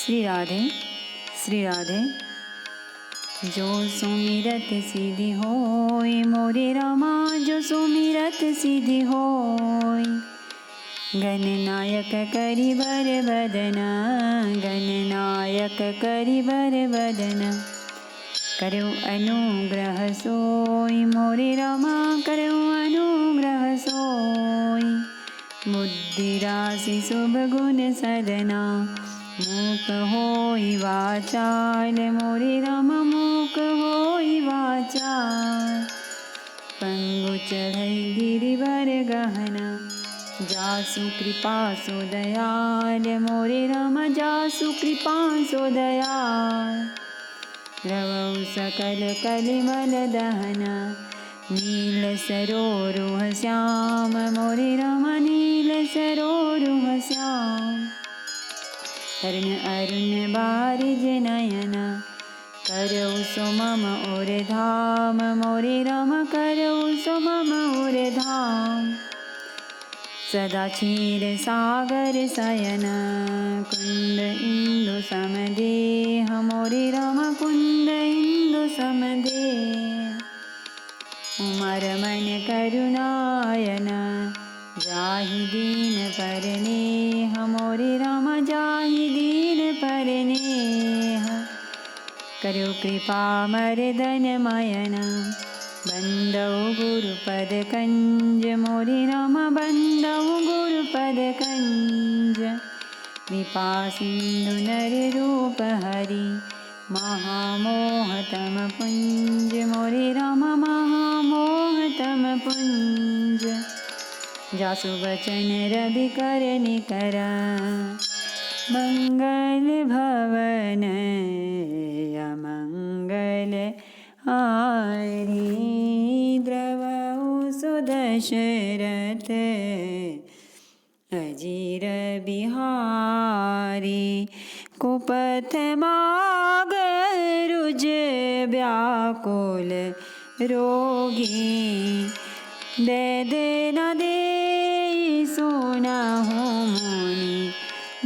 श्री राधे श्री राधे। जो सुमिरत सिद्धि होय मोरे रामा, जो सुमिरत सिद्धि होय। गणनायक करिबर बदन, गणनायक करिबर बदन। करो अनुग्रह सोय मोरे रामा, करो अनुग्रह सोय। बुद्धि राशि शुभ गुण सदना, मूक होई वाचाल मोरे राम, मूक होई वाचाल। पंगु चढ़ई गिरिवर गहना, जासु कृपा सो दयाल मोरे राम, जासु कृपा सो दयाल। रवौ सकल कलिमल दहना, नील सरोरुह श्याम मोरे राम, नील सरोरुह श्याम। तरुण अरुण बारिज नयन, करौ सो मम और धाम मोरे राम, करौ सो मम और धाम। सदा क्षीर सागर शयन, कुंद इंदु समदेह मोरे राम, कुंद इंदु समदेह। उमर मन करुणायन, जाहि दीन परनेह मोरे राम, जाहि दीन परनेह। करो कृपा मर्दन मयन, बंदौ गुरुपद कंज मोरे राम, बंदौ गुरुपद कंज। कृपा सिंधु नर रूप हरि, महामोहतम पुंज मोरे राम, महामोहतम पुंज। जासु वचन रवि कर निकर, मंगल भवन अमंगल हारी। द्रवहु सुदशरथ अजीर बिहारी। कुपथ माग रुज व्याकुल रोगी। दे दे न दे सुनहु मुनि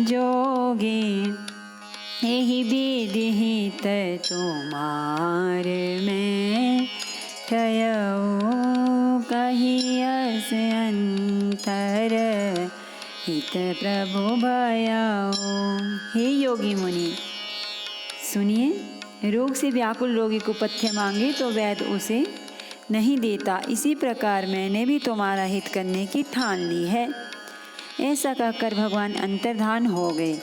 जोगी। एहि विधिहित तुमार में, ठयऊ कही अस अंतर हित प्रभु भयऊ। हे योगी मुनि सुनिए, रोग से व्याकुल रोगी को पथ्य मांगे तो वैद्य उसे नहीं देता। इसी प्रकार मैंने भी तुम्हारा हित करने की ठान ली है। ऐसा कहकर भगवान अंतर्धान हो गए।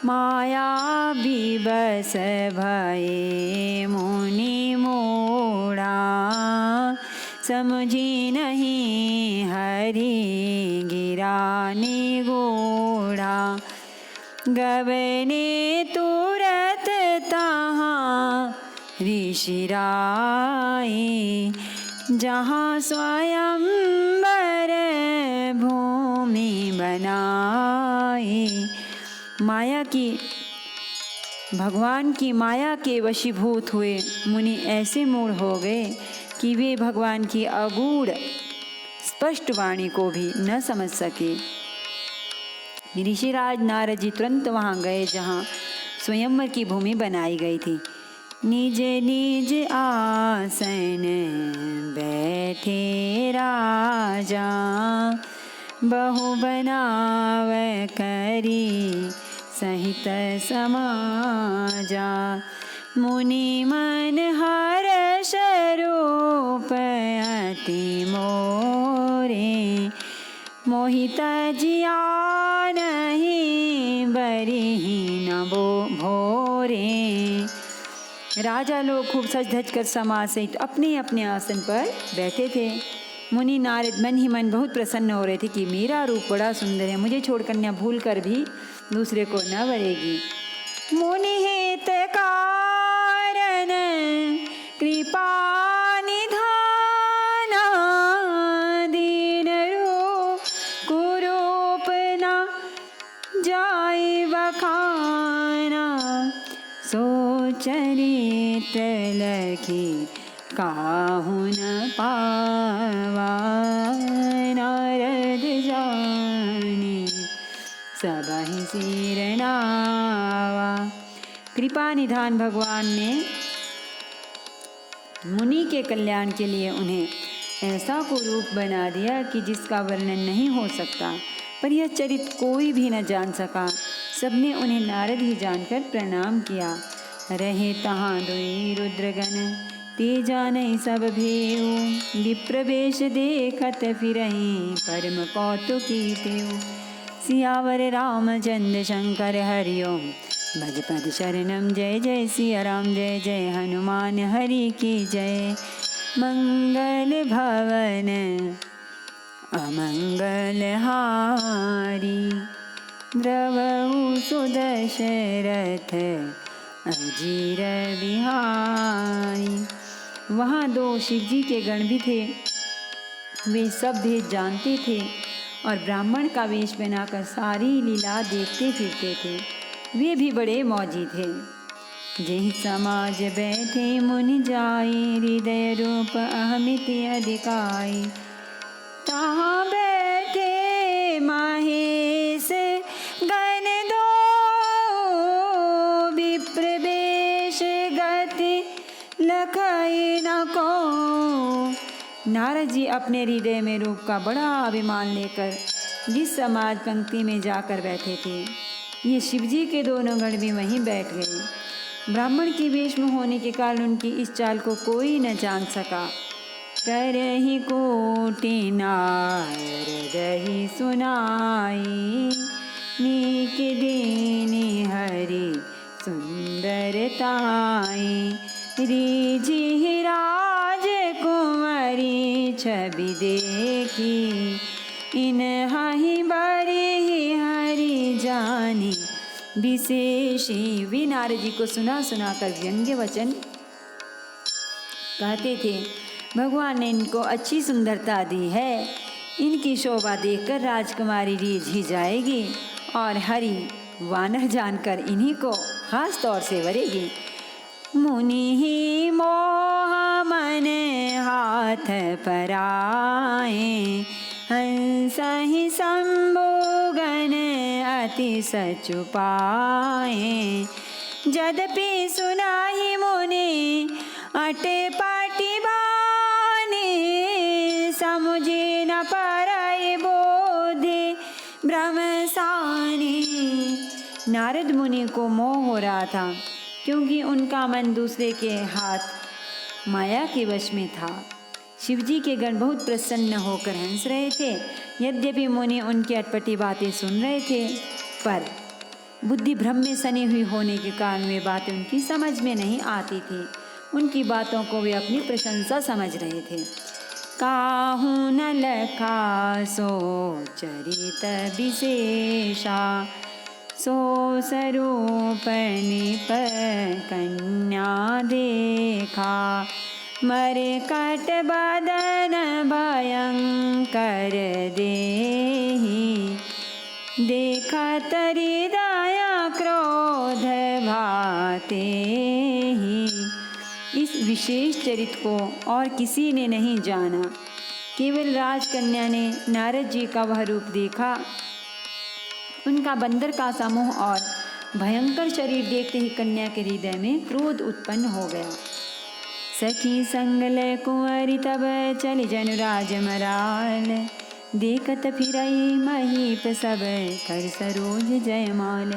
माया विवश भये मुनि मूढ़ा, समझी नहीं हरि गिरा निगूढ़ा। गबने तुरत तहाँ ऋषि राई, जहाँ स्वयंवर भूमि बनाई। माया की भगवान की माया के वशीभूत हुए मुनि ऐसे मूढ़ हो गए कि वे भगवान की अगूढ़ स्पष्ट वाणी को भी न समझ सके। ऋषिराज नारद जी तुरंत वहाँ गए जहाँ स्वयंवर की भूमि बनाई गई थी। निज निज आसन बैठे राजा, बहु बनाव करी सहित समाजा। मुनि मन हर्ष रूप अति मोरे, मोहित जिया नहीं बरिहि न भोरे। राजा लोग खूब सज धज कर समाज सहित अपने अपने आसन पर बैठे थे। मुनि नारद मन ही मन बहुत प्रसन्न हो रहे थे कि मेरा रूप बड़ा सुंदर है, मुझे छोड़ कन्या भूल कर भी दूसरे को न वरेगी। मुनि हित कारण कृपा निधाना, दीन रूप कुरूप न जाय बखाना। सो चरित्र लखी काहू न पावा, नारद जाने सबहि सिर नावा। कृपा निधान भगवान ने मुनि के कल्याण के लिए उन्हें ऐसा को रूप बना दिया कि जिसका वर्णन नहीं हो सकता, पर यह चरित्र कोई भी न जान सका। सबने उन्हें नारद ही जानकर प्रणाम किया। रहे तहाँ दुई रुद्रगण, ते जानई सब भेऊ। विप्रवेश देखत फिरहीं, परम कौतुकी तेऊ। सियावर रामचंद्र शंकर हरिओम, भज पद शरणम। जय जय सिया राम, जय जय हनुमान हरि की जय। मंगल भवन अमंगल हारी, द्रवहु सुदशरथ अजीर बिहारी। वहाँ 2 शिवजी के गण भी थे। वे सब भेद जानते थे और ब्राह्मण का वेश बनाकर सारी लीला देखते फिरते थे। वे भी बड़े मौजी थे। जेहि समाज बैठे मुनि जाए, हृदय रूप अहमिति अधिकाई। तहाँ बैठे महेश गण दो, विप्र वेश गति लखई न को। नारद जी अपने हृदय में रूप का बड़ा अभिमान लेकर जिस समाज पंक्ति में जाकर बैठे थे, ये शिवजी के दोनों गण भी वहीं बैठ गए। ब्राह्मण की वेश में होने के कारण उनकी इस चाल को कोई न जान सका। करहि कोटि नारदहि सुनाई, नीक दीनि हरि सुंदरताई। रीझिहि राजकुमारी छवि देखी, इनहि बरिहि हरि जानी विशेषी। वे नारद जी को सुना सुना कर व्यंग्य वचन कहते थे। भगवान ने इनको अच्छी सुंदरता दी है, इनकी शोभा देखकर राजकुमारी रीझ ही जाएगी और हरि वानर जानकर इन्हीं को खास तौर से वरेगी। मुनि ही मोह मन हाथ पराए, हंस ही शंभु गण अति सचुपाए। यद्यपि सुनाहि मुनि अटपटी बानी, समुझे न परई बोधि ब्रह्मसानी। नारद मुनि को मोह हो रहा था, क्योंकि उनका मन दूसरे के हाथ माया के वश में था। शिवजी के गण बहुत प्रसन्न होकर हंस रहे थे। यद्यपि मुनि उनकी अटपटी बातें सुन रहे थे, पर बुद्धि भ्रम में सनी हुई होने के कारण वे बातें उनकी समझ में नहीं आती थी। उनकी बातों को वे अपनी प्रशंसा समझ रहे थे। काहू न लखा सो चरित विशेषा, सो स्वरूप निप कन्या देखा। मरकट बदन भयंकर देहि, देखत हृदय क्रोध भाते ही। इस विशेष चरित्र को और किसी ने नहीं जाना, केवल राजकन्या ने नारद जी का वह रूप देखा। उनका बंदर का समूह और भयंकर शरीर देखते ही कन्या के हृदय में क्रोध उत्पन्न हो गया। सखी संग लय कुंवरी तब चली जनुराज मराल, देखत फिरई महीप सब कर सरोज जयमाल।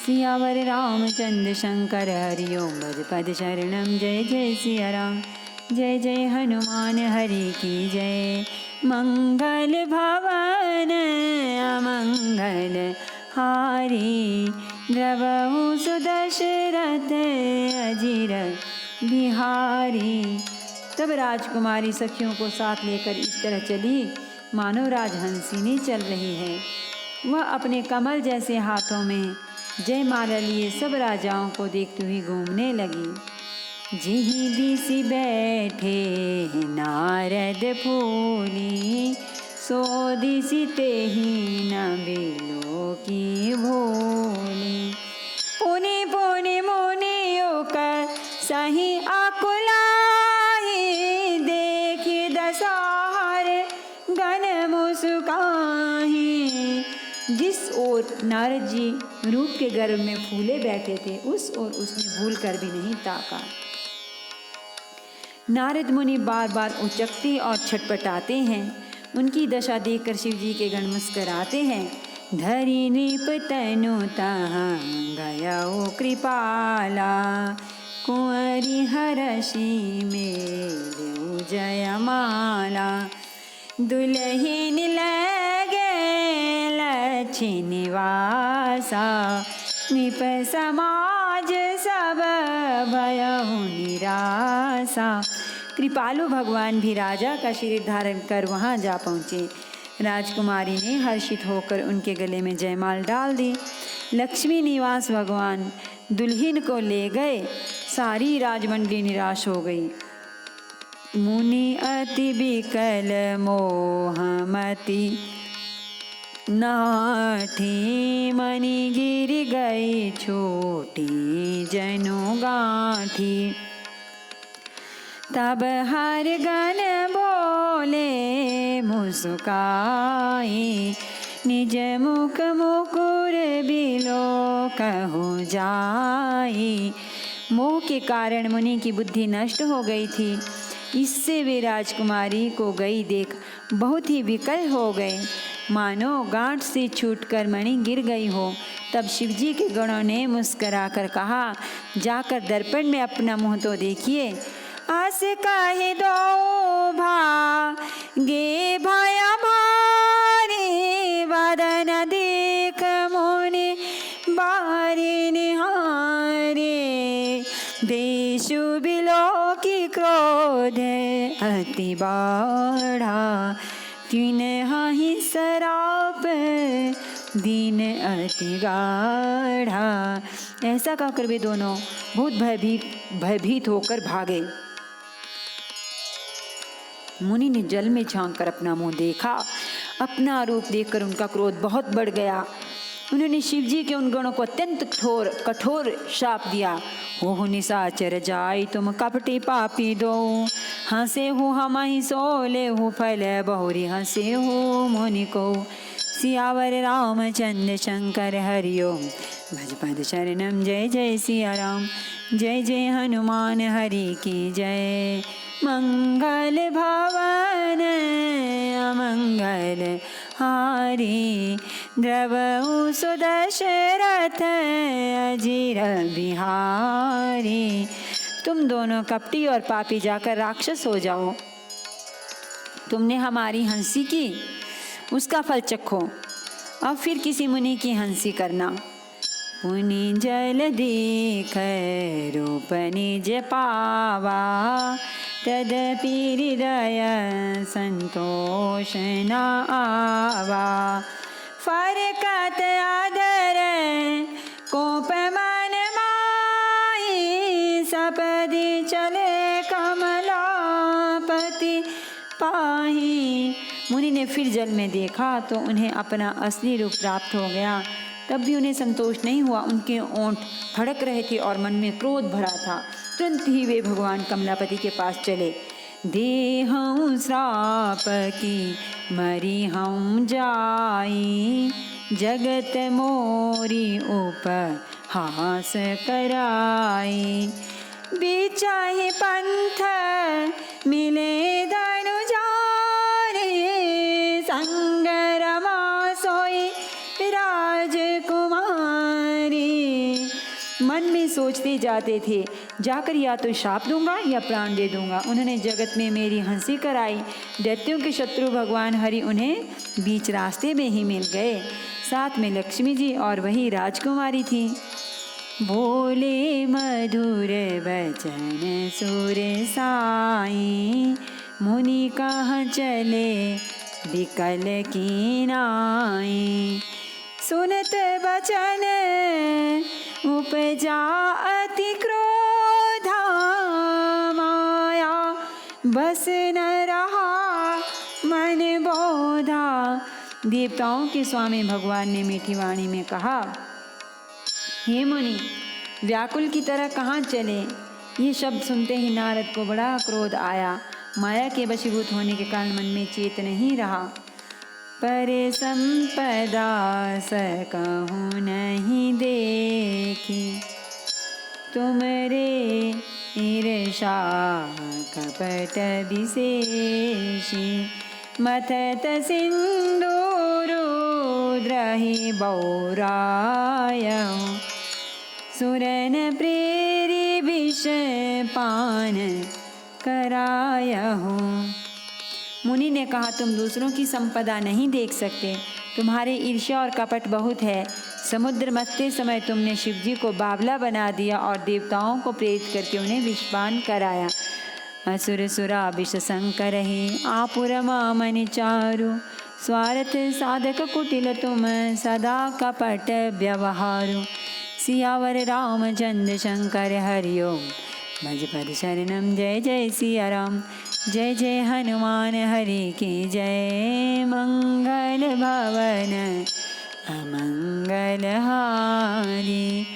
सियावर रामचंद्र शंकर हरिओम, भज पद शरणम। जय जय सिया राम, जय जय हनुमान हरि की जय। मंगल भवन अमंगल हारी, द्रवहु सुदशरथ अजीर बिहारी। तब राजकुमारी सखियों को साथ लेकर इस तरह चली मानो राजहंसिनी चल रही है। वह अपने कमल जैसे हाथों में जयमाला लिए सब राजाओं को देखती हुई घूमने लगी। जिहि दिसि बैठे नारद फूली, सो दिसि तेहि न बिलो की भोली। पुनि पुनि मुनियों का सही आकुलाई, देखि दशहर गण मुस्काहि। जिस ओर नारद जी रूप के गर्भ में फूले बैठे थे, उस ओर उसने भूल कर भी नहीं ताका। नारद मुनि बार बार उचकते और छटपटाते हैं। उनकी दशा देखकर शिव जी के गण मुस्कराते हैं। धरि नृप तनु तहाँ गयो कृपाला, कुंवरी हरषि मेलु जयमाला। दुल्हिन लगे लक्ष्मी निवासा, नृप समाज सब भयहु निरासा। कृपालु भगवान भी राजा का शरीर धारण कर वहाँ जा पहुँचे। राजकुमारी ने हर्षित होकर उनके गले में जयमाल डाल दी। लक्ष्मी निवास भगवान दुल्हन को ले गए। सारी राजमंडली निराश हो गई। मुनि अति विकल मोहमती, नाठी मणि गिर गई छूटी जनु गांठी। तब हर गण बोले मुस्काई, निज मुख मुकुर बिलो कहु जाई। मोह के कारण मुनि की बुद्धि नष्ट हो गई थी। इससे वे राजकुमारी को गई देख बहुत ही विकल हो गए, मानो गांठ से छूटकर मणि गिर गई हो। तब शिवजी के गणों ने मुस्कराकर कहा, जाकर दर्पण में अपना मुंह तो देखिए। आस काहे दो भागे भया भारी, वदन देख मुनि बारी निहारे। देशु बिलो की क्रोध अति बाढ़ा, तीन हाहि सराप दीन अति गाढ़ा। ऐसा कहकर वे दोनों बहुत भयभीत होकर भागे। मुनि ने जल में झांक कर अपना मुंह देखा। अपना रूप देखकर उनका क्रोध बहुत बढ़ गया। उन्होंने शिवजी के उन गणों को अत्यंत कठोर शाप दिया। हो निशाचर जाई तुम कपटी पापी दो, हंसे हो हम ही सोले हो फल बहुरी हंसे हो मुनि को। सियावर रामचंद्र शंकर हरिओम, भजपद शरणम। जय जय सिया राम, जय जय हनुमान हरि की जय। मंगल भवन अमंगल हारी, द्रवहु सुदशरथ अजिर बिहारी। तुम दोनों कपटी और पापी जाकर राक्षस हो जाओ। तुमने हमारी हंसी की, उसका फल चखो। अब फिर किसी मुनि की हंसी करना। पुनि जल देख रूप निज पावा, तदपि हृदय संतोष न आवा। फरकत आदर कोप मन माही, सपदि चले कमलापति पाही। मुनि ने फिर जल में देखा तो उन्हें अपना असली रूप प्राप्त हो गया। तब भी उन्हें संतोष नहीं हुआ। उनके ओंठ फड़क रहे थे और मन में क्रोध भरा था। तुरंत ही वे भगवान कमलापति के पास चले। देहं श्राप की मरी हम जाई, जगत मोरी उपहास कराई। बिचाहि पंथ मिले धनु जाने, संग रमा सोई राजकुमारी। मन में सोचते जाते थे, जाकर या तो शाप दूंगा या प्राण दे दूंगा। उन्होंने जगत में मेरी हंसी कराई। दैत्यों के शत्रु भगवान हरि उन्हें बीच रास्ते में ही मिल गए। साथ में लक्ष्मी जी और वही राजकुमारी थी। बोले मधुर वचन सुर साई, मुनि कहाँ चले विकल की नाई। सुनत बचन उपजा अति क्रोधा, माया बस न रहा मन बोधा। देवताओं के स्वामी भगवान ने मीठी वाणी में कहा, हे मुनि, व्याकुल की तरह कहाँ चले। ये शब्द सुनते ही नारद को बड़ा क्रोध आया। माया के वशीभूत होने के कारण मन में चेत नहीं रहा। पर संपदा सकहूँ नहीं देखी। तुमरे ईर्षा कपट विशेषी मथत सिंदूरुद्रहि बौरायहु सुरन प्रेरी विष पान करायहु। मुनि ने कहा, तुम दूसरों की संपदा नहीं देख सकते, तुम्हारे ईर्ष्या और कपट बहुत है। समुद्र मथते समय तुमने शिवजी को बावला बना दिया और देवताओं को प्रेरित करके उन्हें विषपान कराया। असुर सुरा विष संकर ही आपुरमा मन चारु स्वार्थ साधक कुटिल तुम सदा कपट व्यवहारु। सियावर रामचंद्र शंकर हरिओम भज पद शरणम। जय जय सिया राम, जय जय हनुमान हरि की जय। मंगल भवन अमंगल हारी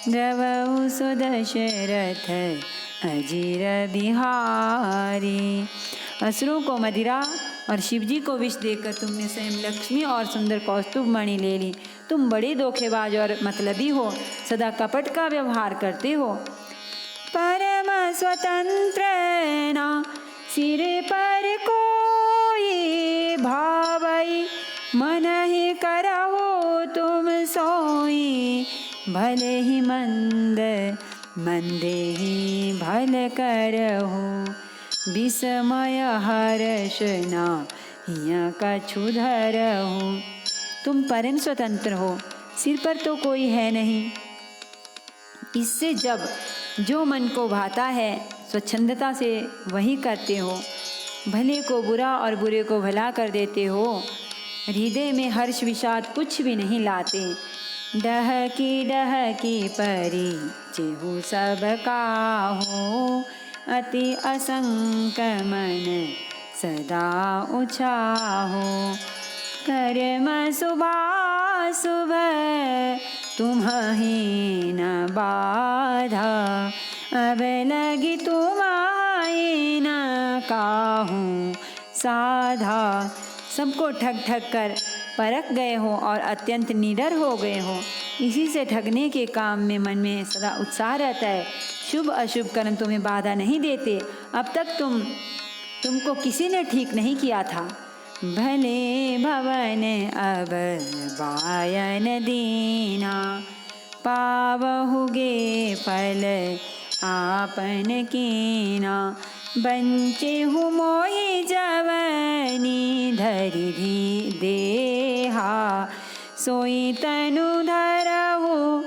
द्रवहु सुदशरथ अजीर बिहारी। असुरों को मदिरा और शिवजी को विष देकर तुमने स्वयं लक्ष्मी और सुंदर कौस्तुभ मणि ले ली। तुम बड़े धोखेबाज और मतलबी हो, सदा कपट का व्यवहार करते हो। परम स्वतंत्र ना सिर पर कोई भावई मन ही करहो तुम सोई। भले ही मंद मंदे ही भल करहु विस्मय हर्षना हिया कछु धरहु। तुम परम स्वतंत्र हो, सिर पर तो कोई है नहीं। इससे जब जो मन को भाता है स्वच्छंदता से वही करते हो। भले को बुरा और बुरे को भला कर देते हो। हृदय में हर्ष विषाद कुछ भी नहीं लाते। डहकी परी जेहु सब काहू अति असंक मन सदा उछाहो। कर्म शुभ तुम्हि न बाधा अब लगी तुम्हारी न काहूँ साधा। सबको ठग ठग कर परख गए हो और अत्यंत निडर हो गए हो। इसी से ठगने के काम में मन में सदा उत्साह रहता है। शुभ अशुभ कर्म तुम्हें बाधा नहीं देते। अब तक तुमको किसी ने ठीक नहीं किया था। भले भवन अब बायन दीना पावहुगे फल आपन कीना। बंचे हूँ मोहि जवनी धरि धी देहा सोई तनु धरहु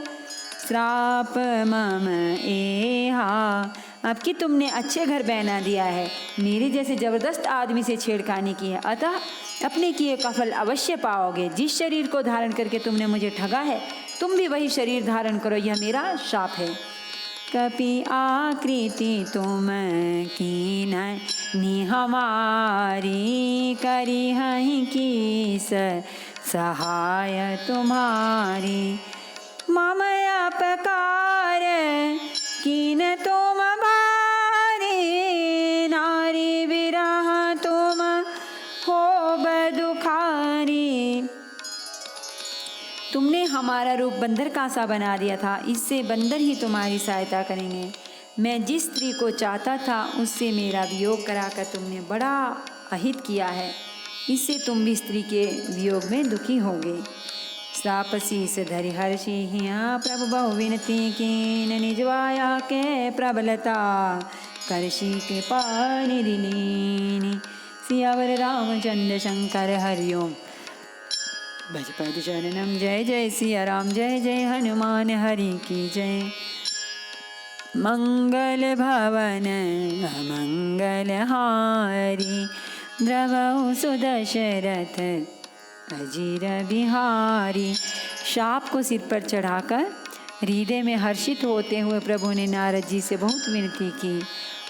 श्राप मम एहा। अब कि तुमने अच्छे घर बना दिया है, मेरे जैसे जबरदस्त आदमी से छेड़खानी की है, अतः अपने किए का फल अवश्य पाओगे। जिस शरीर को धारण करके तुमने मुझे ठगा है, तुम भी वही शरीर धारण करो, यह मेरा शाप है। कपि आकृति तुम कीन नि हमारी करी हहीं कीस सहाय तुम्हारी। मम अपकार कीन तुम भारी नारी विरह तुम हो बदुखारी। तुमने हमारा रूप बंदर का सा बना दिया था, इससे बंदर ही तुम्हारी सहायता करेंगे। मैं जिस स्त्री को चाहता था उससे मेरा वियोग कराकर तुमने बड़ा अहित किया है, इससे तुम भी स्त्री के वियोग में दुखी होगे। श्राप शीस धरि हर्षि हिया प्रभु बहु विनती कीन निजवाया के प्रबलता करषि कृपा निधि लीनी। सियावर रामचंद्र शंकर हरिओम भज पद शरणम। जय जय सिया राम, जय जय हनुमान हरि की जय। मंगल भवन अमंगल हारी द्रवहु सुदशरथ अजीर बिहारी। शाप को सिर पर चढ़ाकर हृदय में हर्षित होते हुए प्रभु ने नारद जी से बहुत विनती की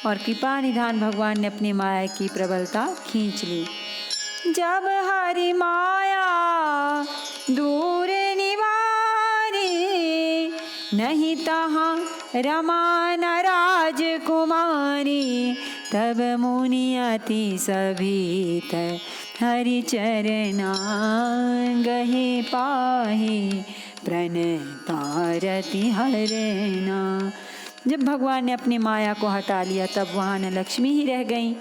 और कृपा निधान भगवान ने अपनी माया की प्रबलता खींच ली। जब हरि माया दूर निवारी नहीं तहाँ रमा न राजकुमारी। तब मुनि अति सभीत हरि चरना गहे पाहे प्रणतारति हरना। जब भगवान ने अपनी माया को हटा लिया तब वहाँ न लक्ष्मी ही रह गई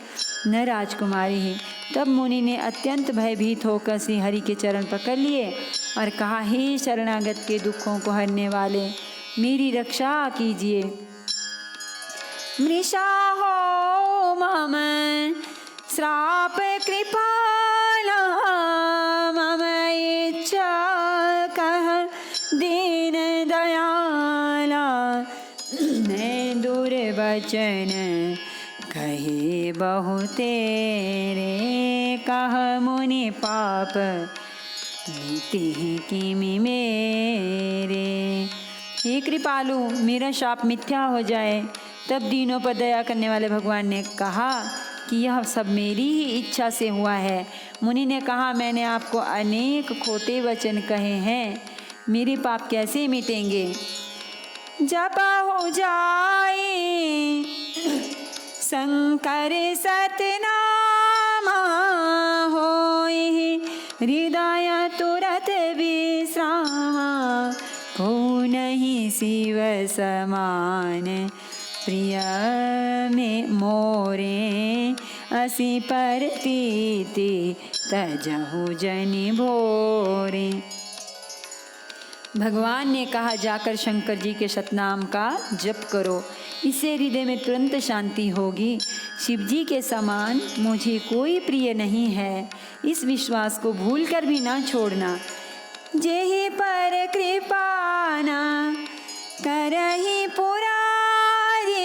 न राजकुमारी ही। तब मुनि ने अत्यंत भयभीत होकर श्री हरि के चरण पकड़ लिए और कहा, हे शरणागत के दुखों को हरने वाले, मेरी रक्षा कीजिए। मृषा हो मम श्राप कृपाला, मम इच्छा कह दीन दयाला। मैं दुर्वचन कहे बहु तेरे, कह मुनि पाप मिटि किमि मेरे। हे कृपालु, मेरा शाप मिथ्या हो जाए। तब दीनों पर दया करने वाले भगवान ने कहा कि यह सब मेरी ही इच्छा से हुआ है। मुनि ने कहा, मैंने आपको अनेक खोटे वचन कहे हैं, मेरे पाप कैसे मिटेंगे। जप हो जाए शंकर सतनामा, होए हृदय तुरत विश्रामा। को नहीं शिव समान प्रिय में मोरे, असी पर तीति तजहु जनि भोरे। भगवान ने कहा, जाकर शंकर जी के सतनाम का जप करो, इससे हृदय में तुरंत शांति होगी। शिव जी के समान मुझे कोई प्रिय नहीं है, इस विश्वास को भूल कर भी ना छोड़ना। जेहि पर कृपा न करहि पुरारी,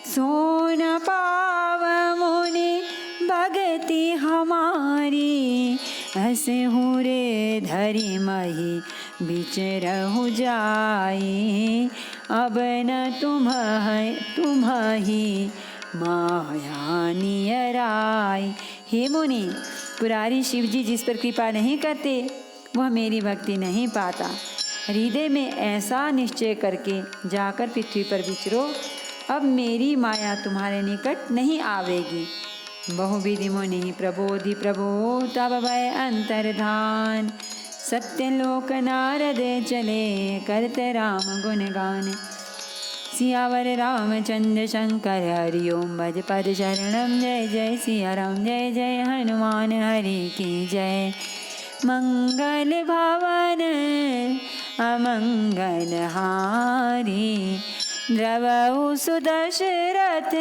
सो न पाव मुनि भगति हमारी। असहु रे धरि मही बिचरहु जाई, अब न तुम्हि माया नियराई। हे मुनि, पुरारी शिव जी जिस पर कृपा नहीं करते वह मेरी भक्ति नहीं पाता। हृदय में ऐसा निश्चय करके जाकर पृथ्वी पर विचरो, अब मेरी माया तुम्हारे निकट नहीं आवेगी। बहुविधि मुनि प्रबोधि प्रभो तब भय अंतर्धान, सत्यलोक नारद चले करते राम गुणगान। सियावर रामचंद्र शंकर हरि ओम भज पद शरणम। जय जय सिया राम, जय जय हनुमान हरि की जय। मंगल भवन अमंगल हारी, द्रवहु सुदशरथ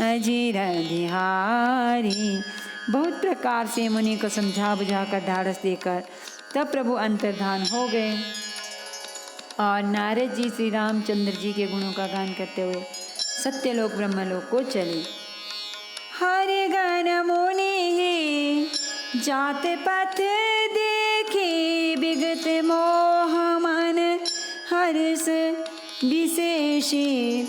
अजिर बिहारी। बहुत प्रकार से मुनि को समझा बुझाकर ढाढ़स देकर तब प्रभु अंतर्धान हो गए और नारद जी श्री रामचंद्र जी के गुणों का गान करते हुए सत्यलोक ब्रह्मलोक को चले। हरि गण मुनि जात पथ देखी, बिगत मोह मन हर्ष विशेषी।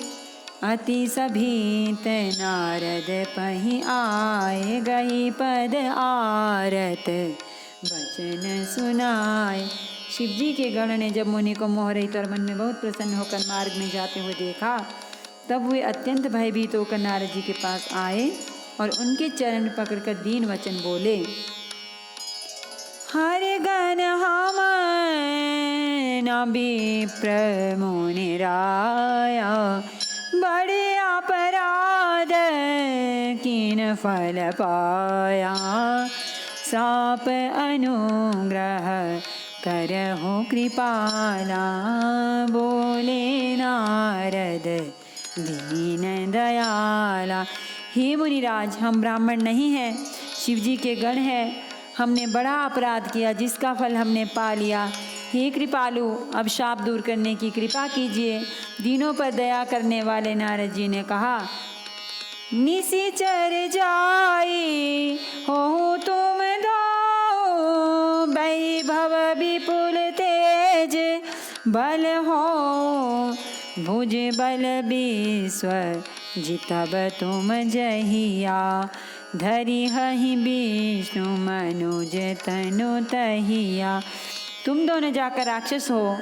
अति सभीत नारद पहि आए, गही पद आरत वचन सुनाए। शिव जी के गण ने जब मुनि को मोह रहित और मन में बहुत प्रसन्न होकर मार्ग में जाते हुए देखा, तब वे अत्यंत भयभीत होकर नारद जी के पास आए और उनके चरण पकड़कर दीन वचन बोले। हरि गण हम न विप्र मुनि राया, बड़े अपराध किन फल पाया। साप अनुग्रह करहु कृपाला, बोले नारद दीन दयाला। हे मुनिराज, हम ब्राह्मण नहीं हैं, शिव जी के गण हैं। हमने बड़ा अपराध किया जिसका फल हमने पा लिया। हे कृपालु, अब शाप दूर करने की कृपा कीजिए। दीनों पर दया करने वाले नारद जी ने कहा, निशिचर जाई हो तुम दो, वैभव विपुल तेज बल हो। भुज बल विश्व जितब तुम जहिया, धरि हहि विष्णु मनुज तनु तहिया। तुम दोनों जाकर राक्षस हो,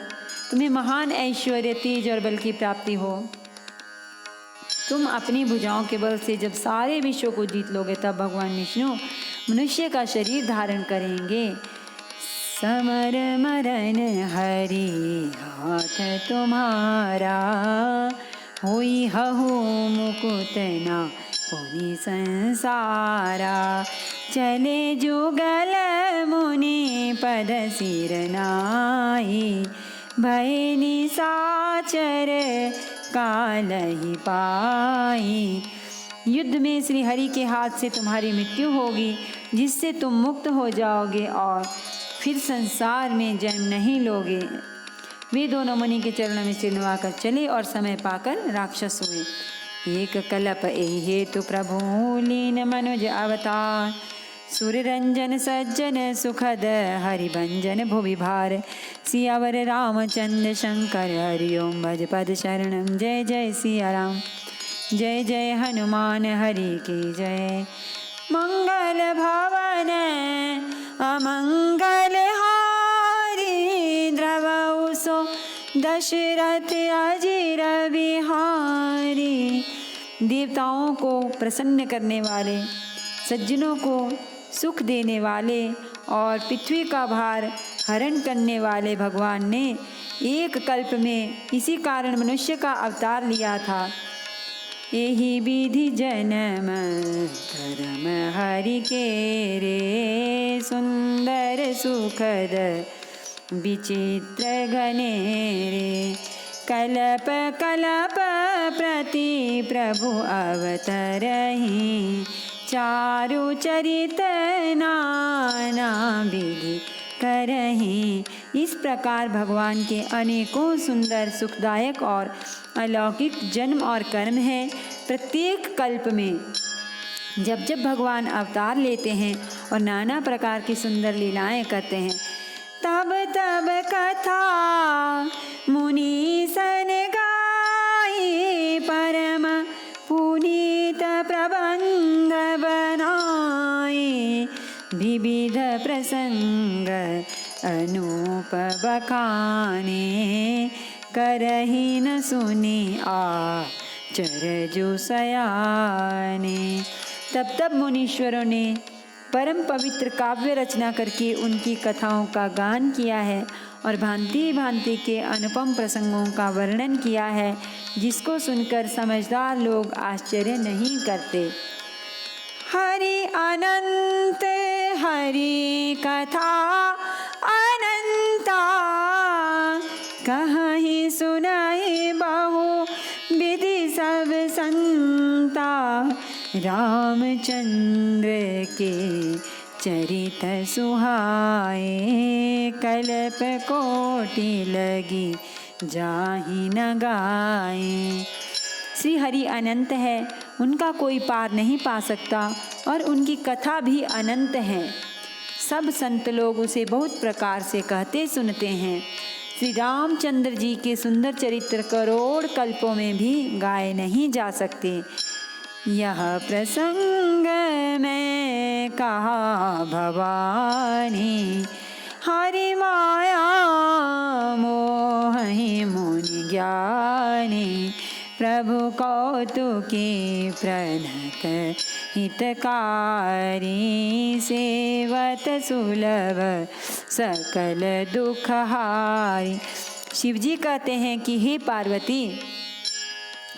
तुम्हें महान ऐश्वर्य तेज और बल की प्राप्ति हो। तुम अपनी भुजाओं के बल से जब सारे विश्व को जीत लोगे, तब भगवान विष्णु मनुष्य का शरीर धारण करेंगे। समर मरण हरि हाथ तुम्हारा, होई हहु मुकुत ना पुनि संसारा। चले जुगल मुनि पद सिर नाई, भय निशाचर काल ही पाई। युद्ध में श्री हरि के हाथ से तुम्हारी मृत्यु होगी, जिससे तुम मुक्त हो जाओगे और फिर संसार में जन्म नहीं लोगे। वे दोनों मुनि के चरणों में सिर नवाकर चले और समय पाकर राक्षस हुए। एक कल्प एहि हेतु प्रभु लीन मनुज अवतार, सूर्य रंजन सज्जन सुखद हरिभंजन भुवि भार। सियावर रामचंद्र शंकर हरिओम भज पद शरणम। जय जय सिया राम, जय जय हनुमान हरि की जय। मंगल भवन अमंगल हारी, द्रवौ सो दशरथ अजिर बिहारी। देवताओं को प्रसन्न करने वाले, सज्जनों को सुख देने वाले और पृथ्वी का भार हरण करने वाले भगवान ने एक कल्प में इसी कारण मनुष्य का अवतार लिया था। यही विधि जन्म धर्म हरि के रे, सुंदर सुखद विचित्र घनेरे। कल्प कल्प प्रति प्रभु अवतरहि, चारु चरित नाना विधि करहि। इस प्रकार भगवान के अनेकों सुंदर सुखदायक और अलौकिक जन्म और कर्म है। प्रत्येक कल्प में जब जब भगवान अवतार लेते हैं और नाना प्रकार की सुंदर लीलाएं करते हैं, तब तब कथा मुनि सन गाई, परम पुनीत प्रबंध बनाए। विविध प्रसंग अनूप बखाने, करहि न सुनी आचरजु सयाने। तब तब मुनीश्वरों ने परम पवित्र काव्य रचना करके उनकी कथाओं का गान किया है और भांति भांति के अनुपम प्रसंगों का वर्णन किया है, जिसको सुनकर समझदार लोग आश्चर्य नहीं करते। हरि अनंत हरि कथा अनंता, कहीं सुनाई बहु विधि सब संता। रामचंद्र के चरित सुहाए, कल्प कोटि लगी जाहि न गाए। श्री हरि अनंत है, उनका कोई पार नहीं पा सकता और उनकी कथा भी अनंत है। सब संत लोग उसे बहुत प्रकार से कहते सुनते हैं। श्री रामचंद्र जी के सुंदर चरित्र करोड़ कल्पों में भी गाए नहीं जा सकते। यह प्रसंग में कहा भवानी, हरि माया मोहि मुनि ज्ञानी। प्रभु कौतुकी प्रणत हितकारी, सेवत सुलभ सकल दुख हारी। शिवजी कहते हैं कि हे पार्वती,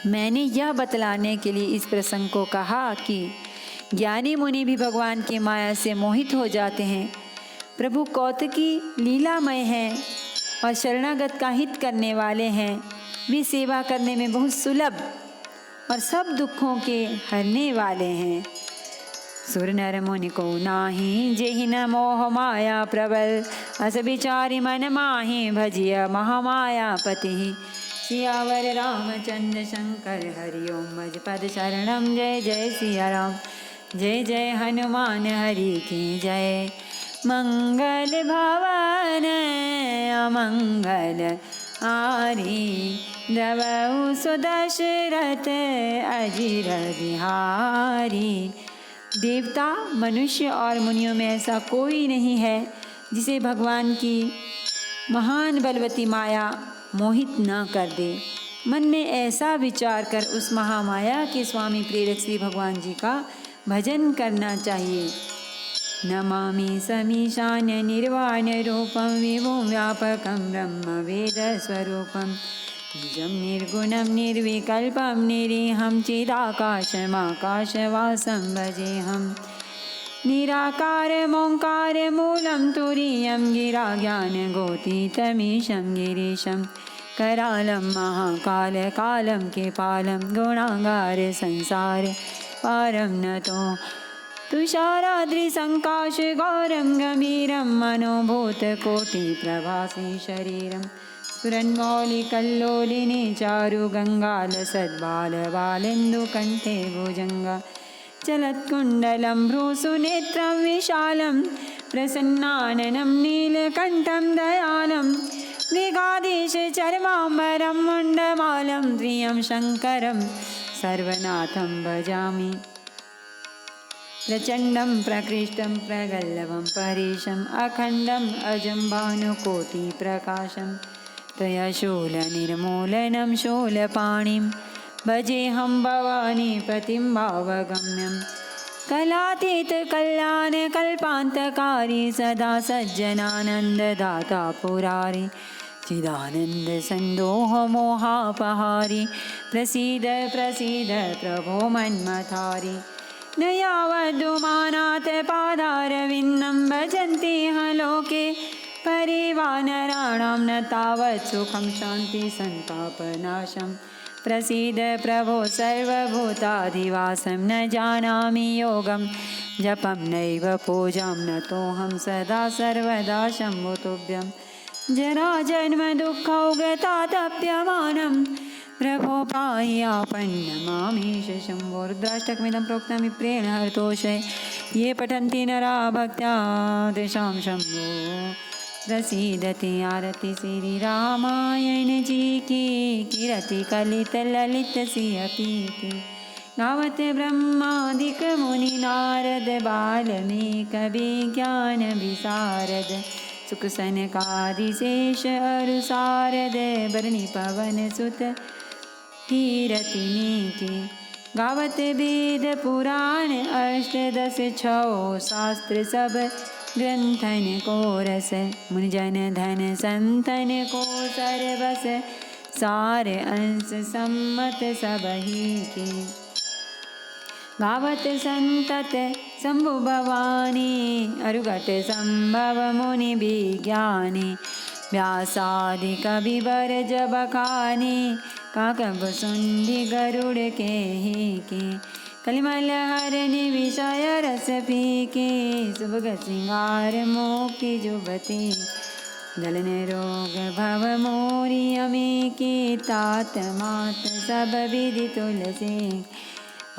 मैंने यह बतलाने के लिए इस प्रसंग को कहा कि ज्ञानी मुनि भी भगवान की माया से मोहित हो जाते हैं। प्रभु कौतुकी लीलामय हैं और शरणागत का हित करने वाले हैं। वे सेवा करने में बहुत सुलभ और सब दुखों के हरने वाले हैं। सुर नर मुनि को नाही, जेहि न मोह माया प्रबल। अस विचारी मन माहि, भजिय महामाया पति। सियावर रामचंद्र शंकर हरिओम भज पद शरणम। जय जय सिया राम, जय जय हनुमान हरि की जय। मंगल भवन अमंगल हारी, द्रवौ सो दशरथ अजिर बिहारी। देवता, मनुष्य और मुनियों में ऐसा कोई नहीं है जिसे भगवान की महान बलवती माया मोहित न कर दे। मन में ऐसा विचार कर उस महामाया के स्वामी प्रेरक श्री भगवान जी का भजन करना चाहिए। नमामि समीशान्य निर्वाणरूपं विभुं व्यापकं ब्रह्मवेदस्वरूपं निजं निर्गुणं निर्विकल्पं निरीहं चिदाकाशमाकाशवासं भजेऽहं निराकारमोङ्कारमूलं तुरीयं गिराज्ञानगोतीतमीशं गिरीशं करालं महाकालकालं कृपालं गुणागार संसार पारं नतो तुषाराद्रिसङ्काशगौरं गम्भीरं मनोभूतकोटिप्रभासी शरीरं स्फुरन्मौलिकल्लोलिनी चारुगङ्गालसद्बालबालेन्दुकण्ठे भुजङ्गा चलत्कुण्डलं भ्रूसुनेत्रं विशालं प्रसन्नाननं नीलकण्ठं दयालं मृगाधीशचर्माम्बरं मुण्डमालं प्रियं शङ्करं सर्वनाथं भजामि प्रचण्डं प्रकृष्टं प्रगल्भं परेशम् अखण्डम् अजं भानुकोटिप्रकाशं त्वया शूलनिर्मूलनं शूलपाणिं भजेऽहं भवानीपतिं भावगम्यं कलातीतकल्याणकल्पान्तकारी सदा सज्जनानन्ददाता पुरारी चिदानन्दसन्दोहमोहापहारी प्रसीद प्रसीद प्रभो मन्मथारी न यावद्दुमानाथ पादारविन्दं भजन्ति ह लोके परिवानराणां न तावत् सुखं शान्तिसन्तापनाशं प्रसीद प्रभो सर्वभूताधिवासं न जानामि योगं जपं नैव पूजां नतोऽहं सदा सर्वदा शम्भो तुभ्यं जराजन्मदुःखौगतातप्यमानं प्रभो पाह्यापन्नमामीश शम्भोरुद्राष्टकमिदं प्रोक्तं विप्रेण हरतोषे ये पठन्ति नरा भक्त्या तेषां शम्भो प्रसीदति आरति श्री रामायण जी की कीरति कलित ललित सियपी की गावत ब्रह्मादिक मुनि नारद वाल्मीकि विज्ञान विशारद सुख सनकादिशेष अरु सारद बरणी पवन सुत कीरतिनी की गावत वेद पुराण अष्टदश छौ शास्त्र सब ग्रंथन को रस मुनिजन धन संतन को सर्वस सार अंश सम्मत सबही की गावत संतत शंभु भवानी अरुगट संभव मुनि विज्ञानी व्यासादि कविवर जबखानी काकब सुंदी गरुड़ के ही की कलिमल हरनि विषय रस पीके सुभग श्रृंगार मोक्ति जुबती गलन रोग भव मोरी अमी की तात मात सब विधि तुलसी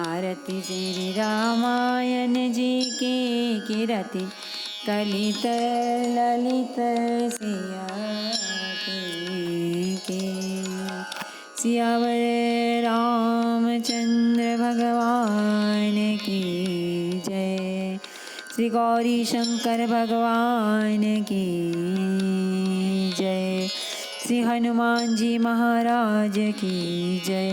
आरती श्री रामायण जी की कीरति कलित ललित सिया की सियावर रामचंद्र भगवान की जय श्री गौरी शंकर भगवान की जय श्री हनुमान जी महाराज की जय।